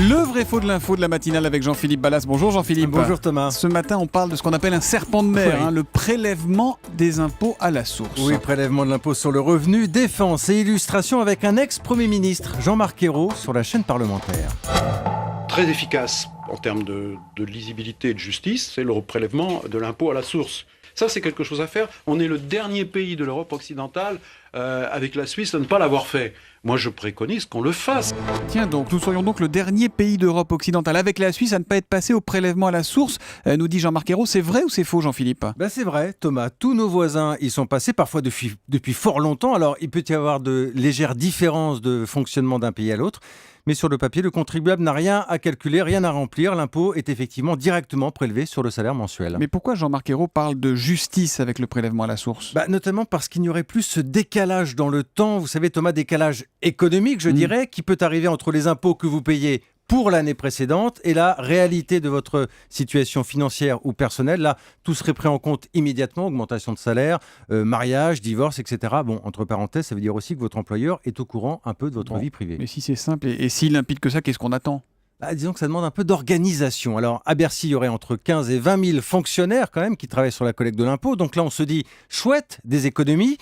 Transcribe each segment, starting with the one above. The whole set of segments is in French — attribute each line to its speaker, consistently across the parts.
Speaker 1: Le vrai faux de l'info de la matinale avec Jean-Philippe Ballas. Bonjour Jean-Philippe.
Speaker 2: Bonjour Thomas.
Speaker 1: Ce matin, on parle de ce qu'on appelle un serpent de mer,
Speaker 2: Oui.
Speaker 1: le prélèvement des impôts à la source.
Speaker 2: Oui, prélèvement de l'impôt sur le revenu, défense et illustration avec un ex-premier ministre, Jean-Marc Ayrault, sur la chaîne parlementaire.
Speaker 3: Très efficace en termes de lisibilité et de justice, c'est le prélèvement de l'impôt à la source. Ça, c'est quelque chose à faire. On est le dernier pays de l'Europe occidentale, avec la Suisse, à ne pas l'avoir fait. Moi, je préconise qu'on le fasse.
Speaker 1: Tiens donc, nous serions donc le dernier pays d'Europe occidentale avec la Suisse à ne pas être passé au prélèvement à la source, nous dit Jean-Marc Ayrault. C'est vrai ou c'est faux, Jean-Philippe ?
Speaker 2: C'est vrai, Thomas. Tous nos voisins y sont passés, parfois depuis fort longtemps. Alors, il peut y avoir de légères différences de fonctionnement d'un pays à l'autre. Mais sur le papier, le contribuable n'a rien à calculer, rien à remplir. L'impôt est effectivement directement prélevé sur le salaire mensuel.
Speaker 1: Mais pourquoi Jean-Marc Ayrault parle de justice avec le prélèvement à la source ?
Speaker 2: Notamment parce qu'il n'y aurait plus ce décalage dans le temps. Vous savez, Thomas, décalage économique, je dirais, qui peut arriver entre les impôts que vous payez pour l'année précédente et la réalité de votre situation financière ou personnelle. Là, tout serait pris en compte immédiatement, augmentation de salaire, mariage, divorce, etc. Bon, entre parenthèses, ça veut dire aussi que votre employeur est au courant un peu de votre vie privée.
Speaker 1: Mais si c'est simple et s'il limpide que ça, qu'est-ce qu'on attend ?
Speaker 2: Disons que ça demande un peu d'organisation. Alors, à Bercy, il y aurait entre 15 et 20 000 fonctionnaires quand même qui travaillent sur la collecte de l'impôt. Donc là, on se dit, chouette, des économies,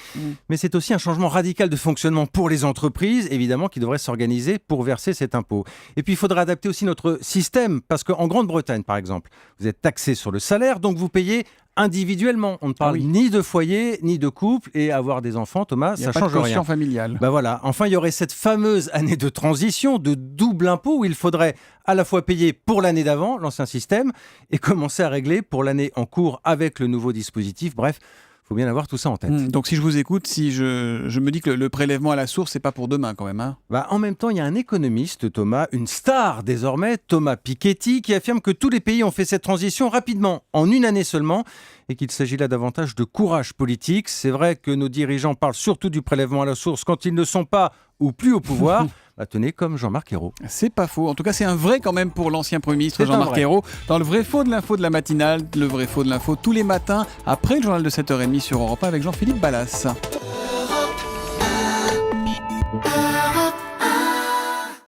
Speaker 2: mais c'est aussi un changement radical de fonctionnement pour les entreprises, évidemment, qui devraient s'organiser pour verser cet impôt. Et puis, il faudra adapter aussi notre système, parce qu'en Grande-Bretagne, par exemple, vous êtes taxé sur le salaire, donc vous payez individuellement. On ne parle ni de foyer, ni de couple, et avoir des enfants, Thomas, ça change rien. Il n'y a pas de
Speaker 1: quotient familial.
Speaker 2: Voilà. Enfin, il y aurait cette fameuse année de transition, de double impôt, où il faudrait à la fois payer pour l'année d'avant, l'ancien système, et commencer à régler pour l'année en cours avec le nouveau dispositif. Bref, il faut bien avoir tout ça en tête.
Speaker 1: Donc si je vous écoute, si je me dis que le prélèvement à la source, c'est pas pour demain quand même.
Speaker 2: En même temps, il y a un économiste, Thomas, une star désormais, Thomas Piketty, qui affirme que tous les pays ont fait cette transition rapidement, en une année seulement, et qu'il s'agit là davantage de courage politique. C'est vrai que nos dirigeants parlent surtout du prélèvement à la source quand ils ne sont pas ou plus au pouvoir. Tenez, comme Jean-Marc Ayrault.
Speaker 1: C'est pas faux. En tout cas, c'est un vrai quand même pour l'ancien Premier ministre Jean-Marc Ayrault. Dans le vrai faux de l'info de la matinale, le vrai faux de l'info tous les matins, après le journal de 7h30 sur Europe 1 avec Jean-Philippe Ballas.